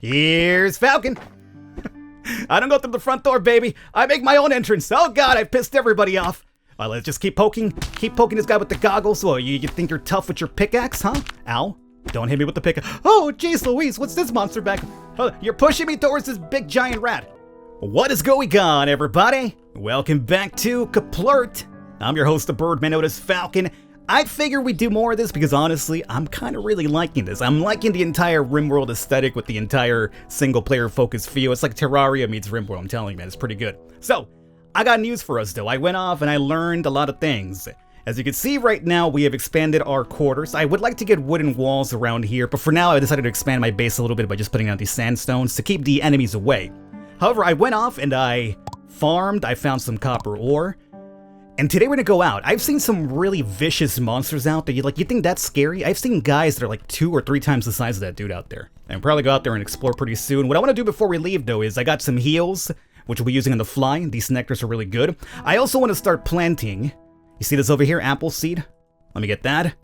Here's Falcon. I don't go through the front door, baby. I make my own entrance. Oh god, I pissed everybody off. Well, let's just keep poking this guy with the goggles. Well, you think you're tough with your pickaxe, huh? Ow. Don't hit me with the pickaxe. Oh, jeez Louise, what's this monster back? Oh, you're pushing me towards this big giant rat. What is going on, everybody? Welcome back to Keplerth. I'm your host, the Birdman Otis Falcon. I figure we do more of this because honestly, I'm kind of really liking this. I'm liking the entire RimWorld aesthetic with the entire single-player focused feel. It's like Terraria meets RimWorld, I'm telling you, man. It's pretty good. So, I got news for us, though. I went off and I learned a lot of things. As you can see right now, we have expanded our quarters. I would like to get wooden walls around here, but for now, I decided to expand my base a little bit by just putting out these sandstones to keep the enemies away. However, I went off and I farmed. I found some copper ore. And today we're gonna go out. I've seen some really vicious monsters out there. You think that's scary? I've seen guys that are like 2 or 3 times the size of that dude out there. And we'll probably go out there and explore pretty soon. What I want to do before we leave, though, is I got some heals, which we'll be using on the fly. These nectars are really good. I also want to start planting. You see this over here? Apple seed. Let me get that.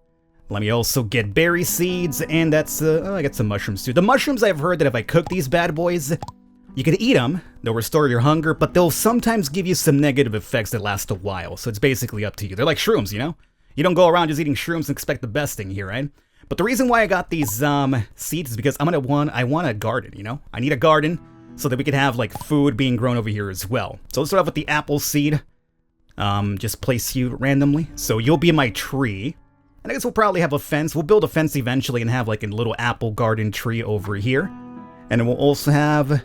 Let me also get berry seeds, and that's, I got some mushrooms too. The mushrooms, I've heard that if I cook these bad boys, you can eat them, they'll restore your hunger, but they'll sometimes give you some negative effects that last a while, so it's basically up to you. They're like shrooms, you know? You don't go around just eating shrooms and expect the best thing here, right? But the reason why I got these seeds is because I want a garden, you know? I need a garden so that we could have like food being grown over here as well. So let's start off with the apple seed. Just place you randomly. So you'll be my tree. And I guess we'll probably have a fence. We'll build a fence eventually and have like a little apple garden tree over here. And then we'll also have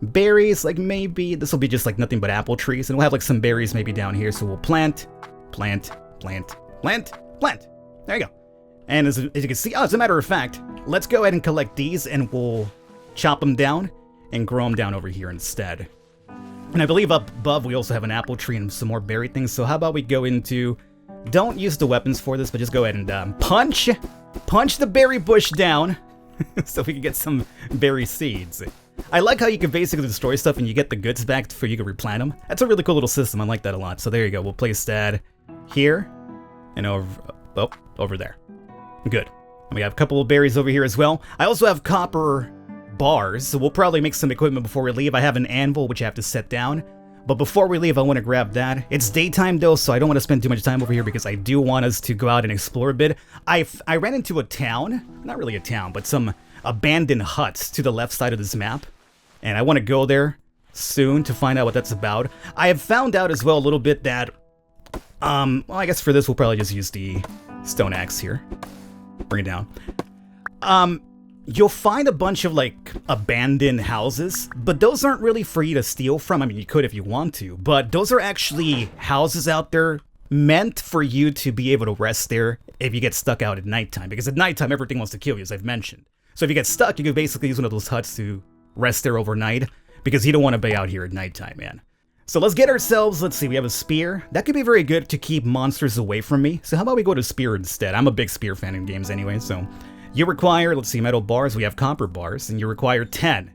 berries, like maybe this will be just like nothing but apple trees, and we'll have like some berries maybe down here, so we'll plant. There you go. And as you can see, as a matter of fact, let's go ahead and collect these and we'll chop them down and grow them down over here instead. And I believe up above we also have an apple tree and some more berry things, so how about we go into, don't use the weapons for this, but just go ahead and punch the berry bush down so we can get some berry seeds. I like how you can basically destroy stuff and you get the goods back for you to replant them. That's a really cool little system. I like that a lot. So there you go. We'll place that here and over there. Good. And we have a couple of berries over here as well. I also have copper bars, so we'll probably make some equipment before we leave. I have an anvil, which I have to set down. But before we leave, I want to grab that. It's daytime, though, so I don't want to spend too much time over here because I do want us to go out and explore a bit. I ran into a town. Not really a town, but some abandoned huts to the left side of this map, and I want to go there soon to find out what that's about. I have found out as well a little bit that, well, I guess for this we'll probably just use the stone axe here. Bring it down. You'll find a bunch of like abandoned houses, but those aren't really for you to steal from. I mean, you could if you want to, but those are actually houses out there meant for you to be able to rest there if you get stuck out at nighttime, because at nighttime everything wants to kill you, as I've mentioned. So if you get stuck, you can basically use one of those huts to rest there overnight, because you don't want to be out here at nighttime, man. So let's get ourselves, let's see, we have a spear. That could be very good to keep monsters away from me. So how about we go to spear instead? I'm a big spear fan in games anyway, so you require, let's see, metal bars. We have copper bars, and you require 10.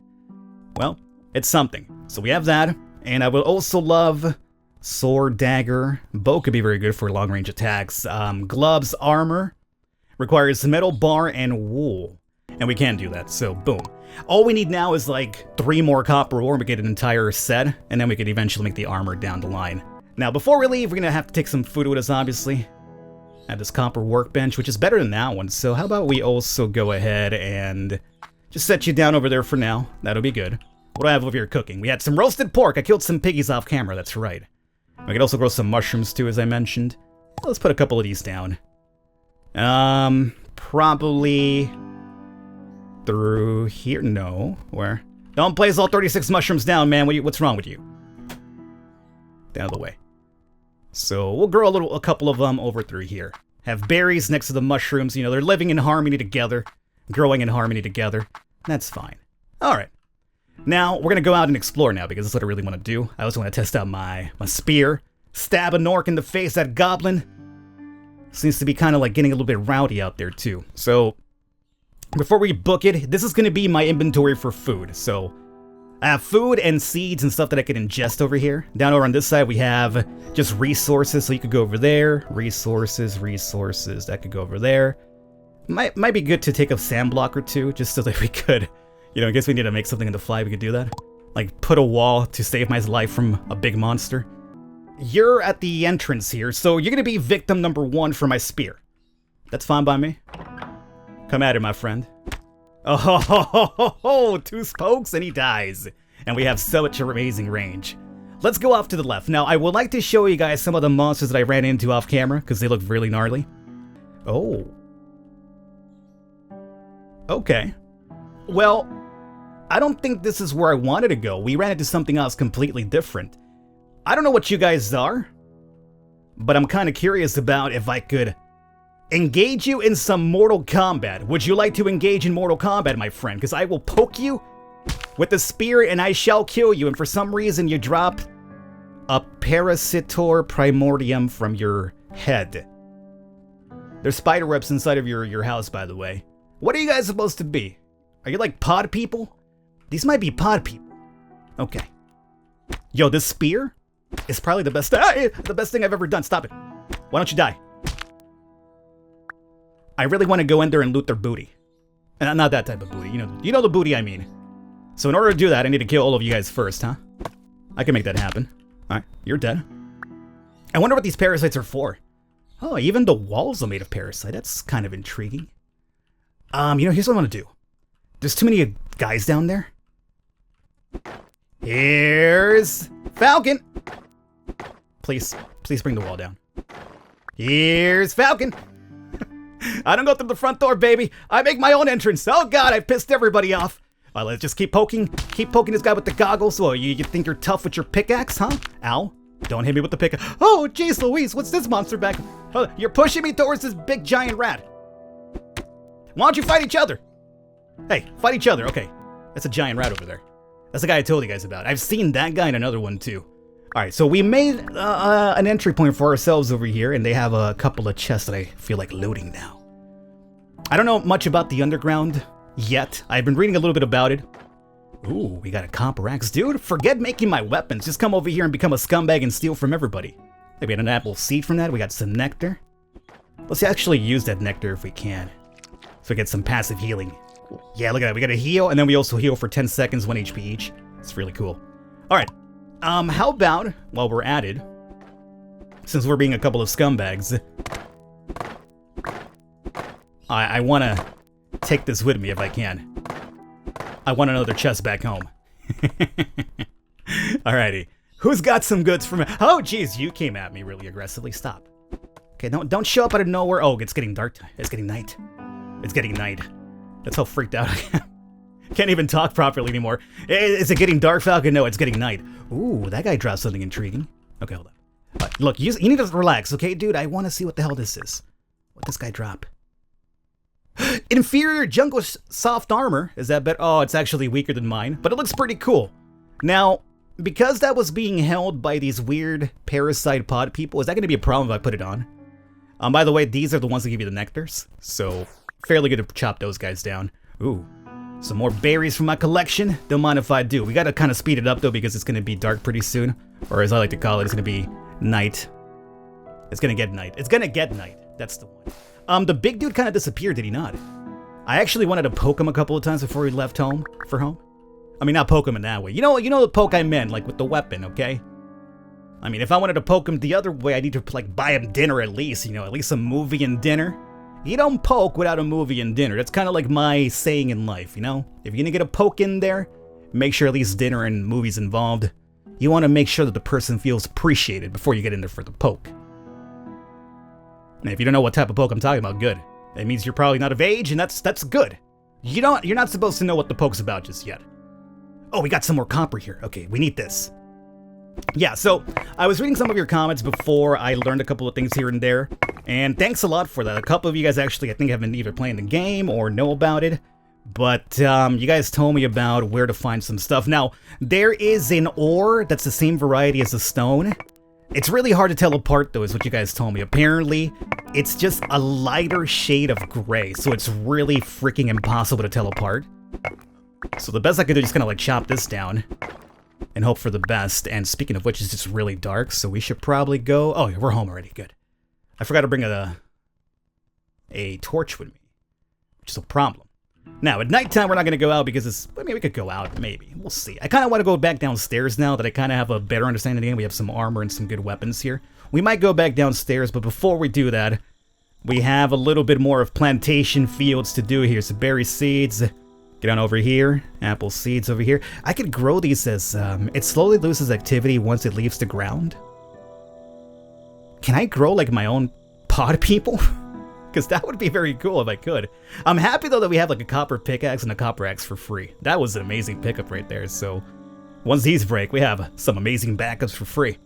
Well, it's something. So we have that, and I would also love sword, dagger. Bow could be very good for long-range attacks. Gloves, armor. Requires metal bar and wool. And we can do that, so boom. All we need now is like 3 more copper ore and we get an entire set, and then we could eventually make the armor down the line. Now, before we leave, we're gonna have to take some food with us, obviously. I have this copper workbench, which is better than that one, so how about we also go ahead and just set you down over there for now. That'll be good. What do I have over here cooking? We had some roasted pork. I killed some piggies off camera, that's right. We could also grow some mushrooms too, as I mentioned. Let's put a couple of these down. Probably through here? No. Where? Don't place all 36 mushrooms down, man. What's wrong with you? Down the way. So we'll grow a couple of them over through here. Have berries next to the mushrooms. You know, they're living in harmony together. Growing in harmony together. That's fine. Alright. Now, we're gonna go out and explore now, because that's what I really want to do. I also want to test out my spear. Stab an orc in the face, that goblin. Seems to be kind of like getting a little bit rowdy out there too. So, before we book it, this is going to be my inventory for food. So, I have food and seeds and stuff that I can ingest over here. Down over on this side, we have just resources, so you could go over there. Resources, that could go over there. Might be good to take a sand block or two, just so that we could, You know, in case we need to make something in the fly, we could do that. Like, put a wall to save my life from a big monster. You're at the entrance here, so you're gonna be victim number 1 for my spear. That's fine by me. Come at it, my friend. Oh, ho, ho, ho, ho, ho. 2 spokes and he dies. And we have such an amazing range. Let's go off to the left. Now, I would like to show you guys some of the monsters that I ran into off camera, because they look really gnarly. Oh. Okay. Well, I don't think this is where I wanted to go. We ran into something else completely different. I don't know what you guys are, but I'm kind of curious about if I could engage you in some Mortal Kombat. Would you like to engage in Mortal Kombat, my friend? Because I will poke you with the spear and I shall kill you. And for some reason, you drop a Parasitor Primordium from your head. There's spider webs inside of your house, by the way. What are you guys supposed to be? Are you like pod people? These might be pod people. Okay. Yo, this spear is probably the best thing I've ever done. Stop it. Why don't you die? I really want to go in there and loot their booty. And not that type of booty. You know the booty I mean. So in order to do that, I need to kill all of you guys first, huh? I can make that happen. Alright, you're dead. I wonder what these parasites are for. Oh, even the walls are made of parasite. That's kind of intriguing. Here's what I want to do. There's too many guys down there. Here's Falcon. Please bring the wall down. Here's Falcon. I don't go through the front door, baby. I make my own entrance. Oh God, I pissed everybody off. Let's just keep poking this guy with the goggles. Well, you think you're tough with your pickaxe, huh? Ow. Don't hit me with the pickaxe. Oh, jeez Louise, what's this monster back? Oh, you're pushing me towards this big giant rat. Why don't you fight each other? Hey, fight each other. Okay, that's a giant rat over there. That's the guy I told you guys about. I've seen that guy and another one too. Alright, so we made an entry point for ourselves over here, and they have a couple of chests that I feel like looting now. I don't know much about the underground yet. I've been reading a little bit about it. Ooh, we got a copper axe. Dude, forget making my weapons. Just come over here and become a scumbag and steal from everybody. Maybe an apple seed from that. We got some nectar. Let's actually use that nectar if we can. So we get some passive healing. Yeah, look at that. We got a heal, and then we also heal for 10 seconds, 1 HP each. It's really cool. Alright. How about, while we're at it, since we're being a couple of scumbags, I want to take this with me if I can. I want another chest back home. Alrighty. Who's got some goods for me? Oh, jeez, you came at me really aggressively. Stop. Okay, don't show up out of nowhere. Oh, it's getting dark. It's getting night. It's getting night. That's how freaked out I am. Can't even talk properly anymore. Is it getting dark, Falcon? No, it's getting night. Ooh, that guy dropped something intriguing. Okay, hold on. Look, you need to relax, okay, dude? I want to see what the hell this is. What this guy drop? Inferior jungle soft armor. Is that better? Oh, it's actually weaker than mine, but it looks pretty cool. Now, because that was being held by these weird parasite pod people, is that going to be a problem if I put it on? By the way, these are the ones that give you the nectars, so fairly good to chop those guys down. Ooh. Some more berries from my collection. Don't mind if I do. We gotta kind of speed it up though because it's gonna be dark pretty soon. Or as I like to call it, it's gonna be night. It's gonna get night. It's gonna get night. That's the one. The big dude kind of disappeared, did he not? I actually wanted to poke him a couple of times before he left home. I mean, not poke him in that way. You know the poke I meant, like with the weapon, okay? I mean, if I wanted to poke him the other way, I need to like buy him dinner at least. At least a movie and dinner. You don't poke without a movie and dinner. That's kind of like my saying in life, If you're gonna get a poke in there, make sure at least dinner and movies involved. You want to make sure that the person feels appreciated before you get in there for the poke. And if you don't know what type of poke I'm talking about, good. It means you're probably not of age, and that's good. You're not supposed to know what the poke's about just yet. Oh, we got some more copper here. Okay, we need this. Yeah, so I was reading some of your comments before I learned a couple of things here and there, and thanks a lot for that. A couple of you guys actually, I think, have been either playing the game or know about it, but you guys told me about where to find some stuff. Now, there is an ore that's the same variety as a stone. It's really hard to tell apart, though, is what you guys told me. Apparently, it's just a lighter shade of gray, so it's really freaking impossible to tell apart. So the best I could do is just kind of like chop this down and hope for the best. And speaking of which, it's just really dark, so we should probably go... Oh, we're home already. Good. I forgot to bring a torch with me, which is a problem. Now, at nighttime, we're not going to go out because it's... I mean, we could go out, maybe. We'll see. I kind of want to go back downstairs now that I kind of have a better understanding of the game. We have some armor and some good weapons here. We might go back downstairs, but before we do that, we have a little bit more of plantation fields to do here. So berry seeds, get on over here. Apple seeds over here. I could grow these as... it slowly loses activity once it leaves the ground. Can I grow, like, my own pod people? Because that would be very cool if I could. I'm happy, though, that we have, like, a copper pickaxe and a copper axe for free. That was an amazing pickup right there. So, once these break, we have some amazing backups for free.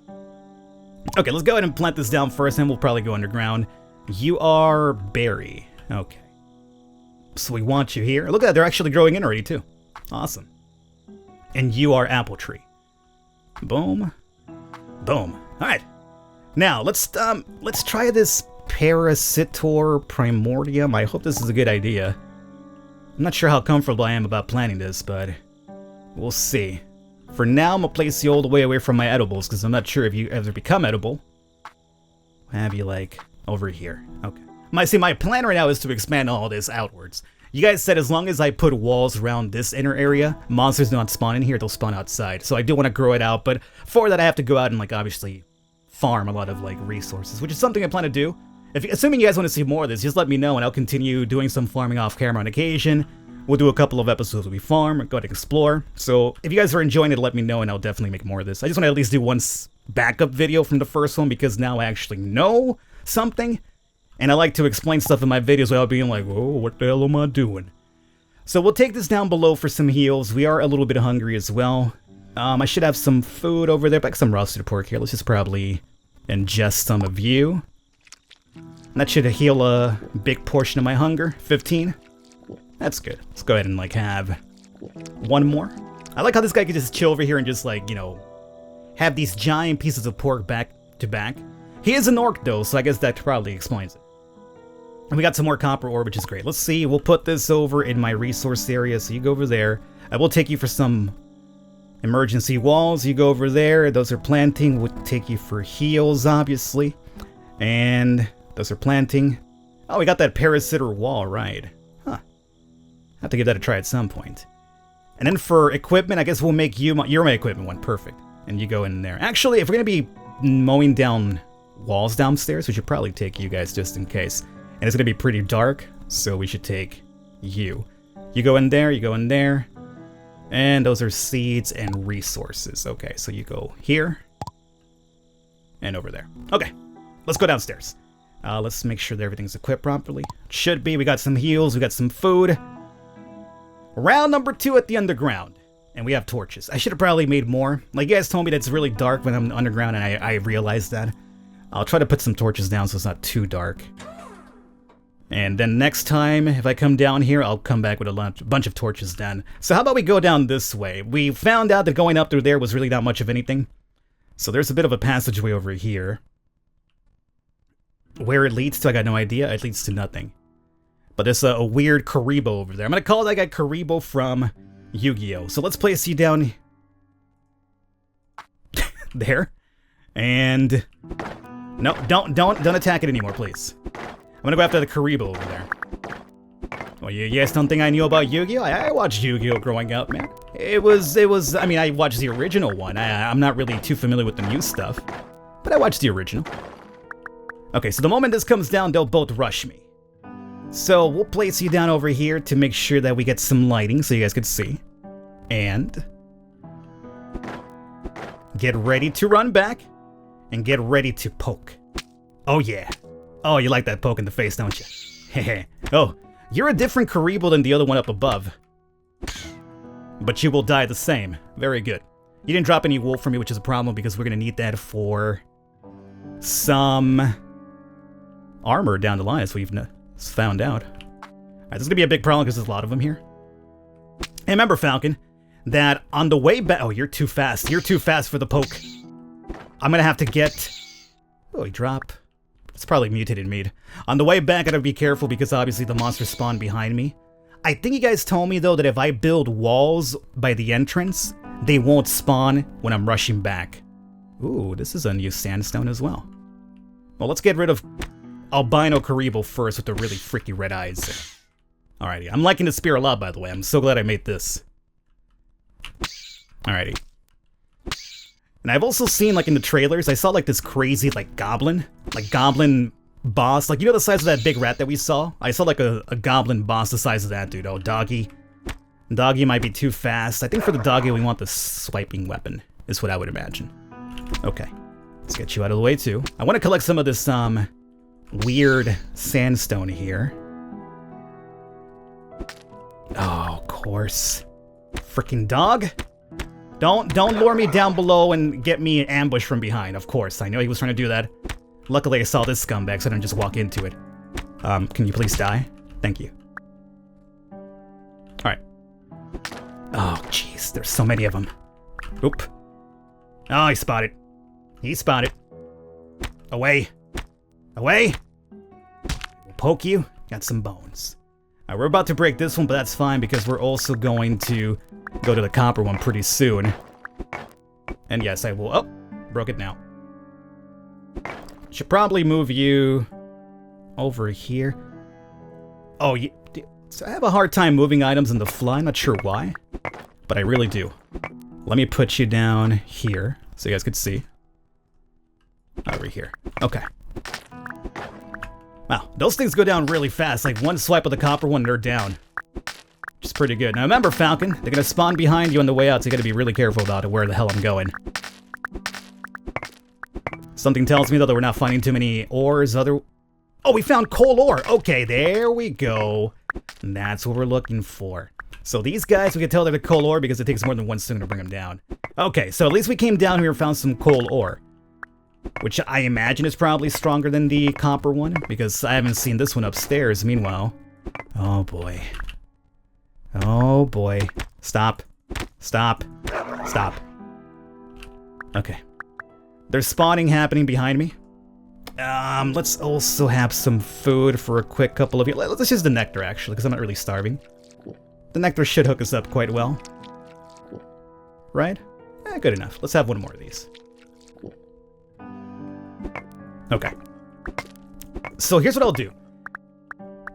Okay, let's go ahead and plant this down first, and we'll probably go underground. You are berry. Okay. So we want you here. Look at that, they're actually growing in already, too. Awesome. And you are apple tree. Boom. Boom. All right. Now, let's try this Parasitor Primordium. I hope this is a good idea. I'm not sure how comfortable I am about planting this, but we'll see. For now, I'm going to place you all the way away from my edibles, because I'm not sure if you ever become edible. Have you, like, over here. Okay. My plan right now is to expand all this outwards. You guys said as long as I put walls around this inner area, monsters don't spawn in here, they'll spawn outside. So I do want to grow it out, but for that I have to go out and, like, obviously farm a lot of, like, resources, which is something I plan to do. Assuming you guys want to see more of this, just let me know and I'll continue doing some farming off camera on occasion. We'll do a couple of episodes where we farm, go ahead and explore. So if you guys are enjoying it, let me know and I'll definitely make more of this. I just want to at least do one backup video from the first one because now I actually know something. And I like to explain stuff in my videos without being like, whoa, what the hell am I doing? So we'll take this down below for some heals. We are a little bit hungry as well. I should have some food over there, like some roasted pork here. Let's just probably ingest some of you. That should heal a big portion of my hunger. 15. That's good. Let's go ahead and, like, have one more. I like how this guy can just chill over here and just, like, you know, have these giant pieces of pork back to back. He is an orc, though, so I guess that probably explains it. And we got some more copper ore, which is great. Let's see. We'll put this over in my resource area, so you go over there. I will take you for some emergency walls. You go over there. Those are planting. We'll take you for heals, obviously. And... those are planting. Oh, we got that parasitor wall, right. Huh. Have to give that a try at some point. And then for equipment, I guess we'll make you you're my equipment one. Perfect. And you go in there. Actually, if we're going to be mowing down walls downstairs, we should probably take you guys just in case. And it's going to be pretty dark, so we should take you. You go in there, you go in there. And those are seeds and resources. Okay, so you go here. And over there. Okay, let's go downstairs. Let's make sure that everything's equipped properly. Should be. We got some heals. We got some food. Round number 2 at the underground. And we have torches. I should have probably made more. Like, you guys told me that it's really dark when I'm underground, and I realized that. I'll try to put some torches down so it's not too dark. And then next time, if I come down here, I'll come back with a bunch of torches then. So how about we go down this way? We found out that going up through there was really not much of anything. So there's a bit of a passageway over here. Where it leads to, I got no idea. It leads to nothing. But there's a weird Kuriboh over there. I'm going to call that guy Kuriboh from Yu-Gi-Oh! So let's place you down there. And no, don't attack it anymore, please. I'm going to go after the Kuriboh over there. Well, you guys don't think I knew about Yu-Gi-Oh! I watched Yu-Gi-Oh! Growing up, man. It was, I mean, I watched the original one. I'm not really too familiar with the new stuff. But I watched the original. Okay, so the moment this comes down, they'll both rush me. So we'll place you down over here to make sure that we get some lighting so you guys can see. And get ready to run back and get ready to poke. Oh yeah. Oh, you like that poke in the face, don't you? Hehe. Oh, you're a different Kuriboh than the other one up above. But you will die the same. Very good. You didn't drop any wool for me, which is a problem because we're going to need that for some armor down the line, as we've found out. Alright, this is gonna be a big problem because there's a lot of them here. And remember, Falcon, that on the way back... oh, you're too fast. You're too fast for the poke. I'm gonna have to get... oh, he dropped. It's probably mutated meat. On the way back, I gotta be careful because obviously the monsters spawn behind me. I think you guys told me, though, that if I build walls by the entrance, they won't spawn when I'm rushing back. Ooh, this is a new sandstone as well. Well, let's get rid of albino Kuriboh first with the really freaky red eyes. Alrighty, I'm liking the spear a lot, by the way. I'm so glad I made this. Alrighty. And I've also seen, like, in the trailers, I saw, like, this crazy, like, goblin boss. Like, you know the size of that big rat that we saw? I saw, like, a goblin boss the size of that dude. Oh, doggy. Doggy might be too fast. I think for the doggy, we want the swiping weapon, is what I would imagine. Okay. Let's get you out of the way, too. I want to collect some of this, weird sandstone here. Oh, of course. Freaking dog. Don't lure me down below and get me an ambush from behind. Of course, I know he was trying to do that. Luckily, I saw this scumbag, so I didn't just walk into it. Can you please die? Thank you. Alright. Oh, jeez, there's so many of them. Oop. Oh, he spotted. He spotted. Away. Away. We'll poke you. Got some bones. Alright, we're about to break this one, but that's fine because we're also going to go to the copper one pretty soon. And yes, I will. Oh, broke it now. Should probably move you over here. Oh, so I have a hard time moving items in the fly. I'm not sure why, but I really do. Let me put you down here so you guys could see. Over here. Okay. Wow, those things go down really fast. Like one swipe of the copper one, they're down. Which is pretty good. Now remember, Falcon, they're gonna spawn behind you on the way out, so you gotta be really careful about it, where the hell I'm going. Something tells me, though, that we're not finding too many ores. Oh, we found coal ore. Okay, there we go. And that's what we're looking for. So these guys, we can tell they're the coal ore because it takes more than one swing to bring them down. Okay, so at least we came down here and found some coal ore. Which I imagine is probably stronger than the copper one, because I haven't seen this one upstairs. Meanwhile, oh boy. Oh boy. Stop. Stop. Stop. Okay. There's spawning happening behind me. Let's also have some food for a quick couple of you. Let's use the nectar, actually, because I'm not really starving. The nectar should hook us up quite well. Right? Good enough. Let's have one more of these. Okay. So here's what I'll do.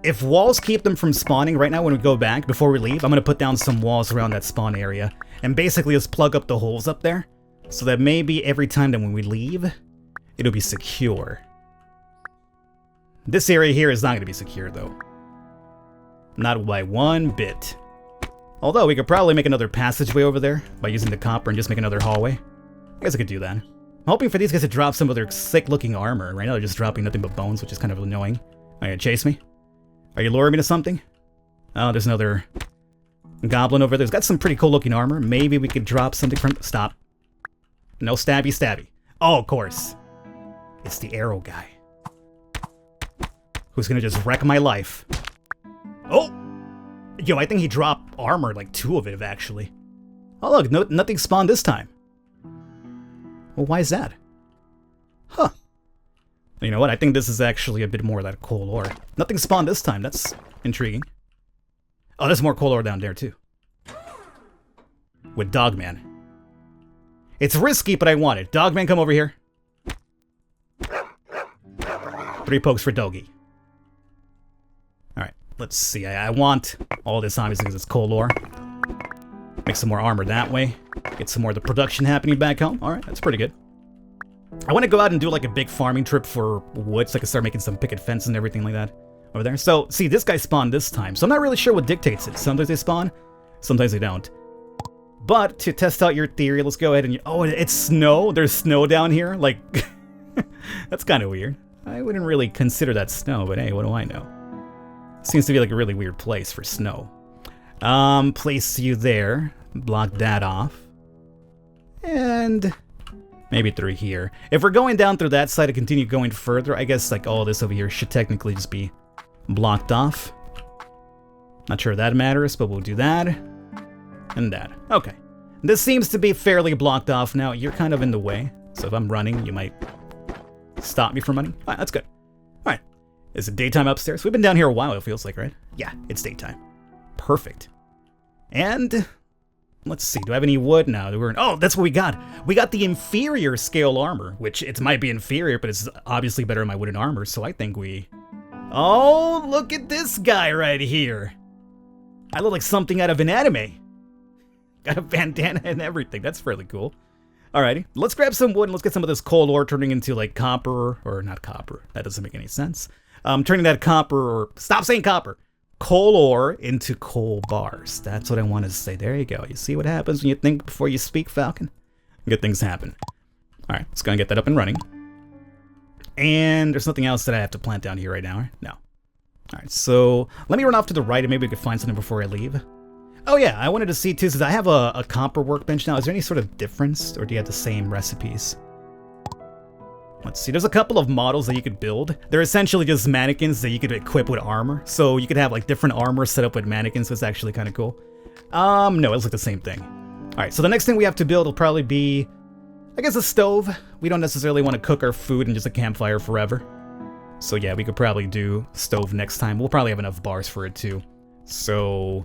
If walls keep them from spawning right now when we go back, before we leave, I'm going to put down some walls around that spawn area. And basically just plug up the holes up there. So that maybe every time that when we leave, it'll be secure. This area here is not going to be secure, though. Not by one bit. Although, we could probably make another passageway over there by using the copper and just make another hallway. I guess I could do that. I'm hoping for these guys to drop some of their sick-looking armor. Right now they're just dropping nothing but bones, which is kind of annoying. Are you gonna chase me? Are you luring me to something? Oh, there's another goblin over there. He's got some pretty cool-looking armor. Maybe we could drop something from... Stop. No stabby stabby. Oh, of course. It's the arrow guy. Who's gonna just wreck my life. Oh! Yo, I think he dropped armor, like 2 of it, actually. Oh, look, nothing spawned this time. Well, why is that? Huh. You know what? I think this is actually a bit more of that coal ore. Nothing spawned this time. That's intriguing. Oh, there's more coal ore down there, too. With Dogman. It's risky, but I want it. Dogman, come over here. 3 pokes for Doggy. Alright, let's see. I want all this, obviously, because it's coal ore. Make some more armor that way. Get some more of the production happening back home. Alright, that's pretty good. I want to go out and do like a big farming trip for wood so I can start making some picket fence and everything like that over there. So, see, this guy spawned this time, so I'm not really sure what dictates it. Sometimes they spawn, sometimes they don't. But, to test out your theory, let's go ahead and... Oh, it's snow? There's snow down here? Like, that's kind of weird. I wouldn't really consider that snow, but hey, what do I know? Seems to be like a really weird place for snow. Place you there. Block that off. And... maybe 3 here. If we're going down through that side to continue going further, I guess like all this over here should technically just be blocked off. Not sure if that matters, but we'll do that. And that. Okay. This seems to be fairly blocked off now. You're kind of in the way. So if I'm running, you might stop me from running. Alright, that's good. Alright. Is it daytime upstairs? We've been down here a while, it feels like, right? Yeah, it's daytime. Perfect. And... let's see, do I have any wood now? Oh, that's what we got. We got the inferior scale armor, which it might be inferior, but it's obviously better than my wooden armor, so I think we... Oh, look at this guy right here. I look like something out of an anime. Got a bandana and everything. That's fairly cool. Alrighty, let's grab some wood and let's get some of this coal ore turning into like copper, or not copper. That doesn't make any sense. Turning that copper, or stop saying copper, coal ore into coal bars. That's what I wanted to say. There you go. You see what happens when you think before you speak, Falcon? Good things happen. Alright, let's go and get that up and running. And there's nothing else that I have to plant down here right now, right? No. Alright, so let me run off to the right and maybe we could find something before I leave. Oh yeah, I wanted to see too, since I have a copper workbench now, is there any sort of difference, or do you have the same recipes? Let's see, there's a couple of models that you could build. They're essentially just mannequins that you could equip with armor. So you could have like different armor set up with mannequins, so it's actually kind of cool. No, it looks like the same thing. Alright, so the next thing we have to build will probably be, I guess, a stove. We don't necessarily want to cook our food in just a campfire forever. So yeah, we could probably do stove next time. We'll probably have enough bars for it too. So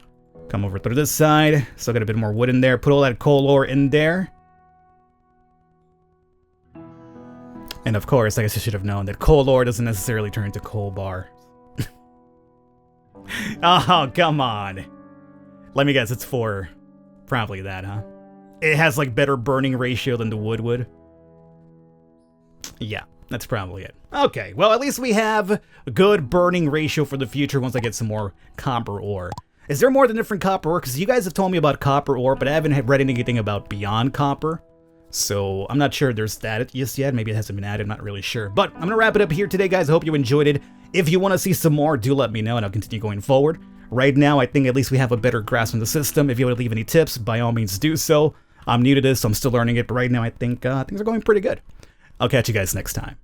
come over to this side. Still got a bit more wood in there. Put all that coal ore in there. And of course, I guess I should have known that coal ore doesn't necessarily turn into coal bar. Oh, come on. Let me guess, it's for probably that, huh? It has like better burning ratio than the wood would. Yeah, that's probably it. Okay, well at least we have a good burning ratio for the future once I get some more copper ore. Is there more than different copper ore? Because you guys have told me about copper ore, but I haven't read anything about beyond copper. So I'm not sure there's that just yet. Maybe it hasn't been added, I'm not really sure. But I'm going to wrap it up here today, guys. I hope you enjoyed it. If you want to see some more, do let me know and I'll continue going forward. Right now, I think at least we have a better grasp on the system. If you want to leave any tips, by all means do so. I'm new to this, so I'm still learning it, but right now I think things are going pretty good. I'll catch you guys next time.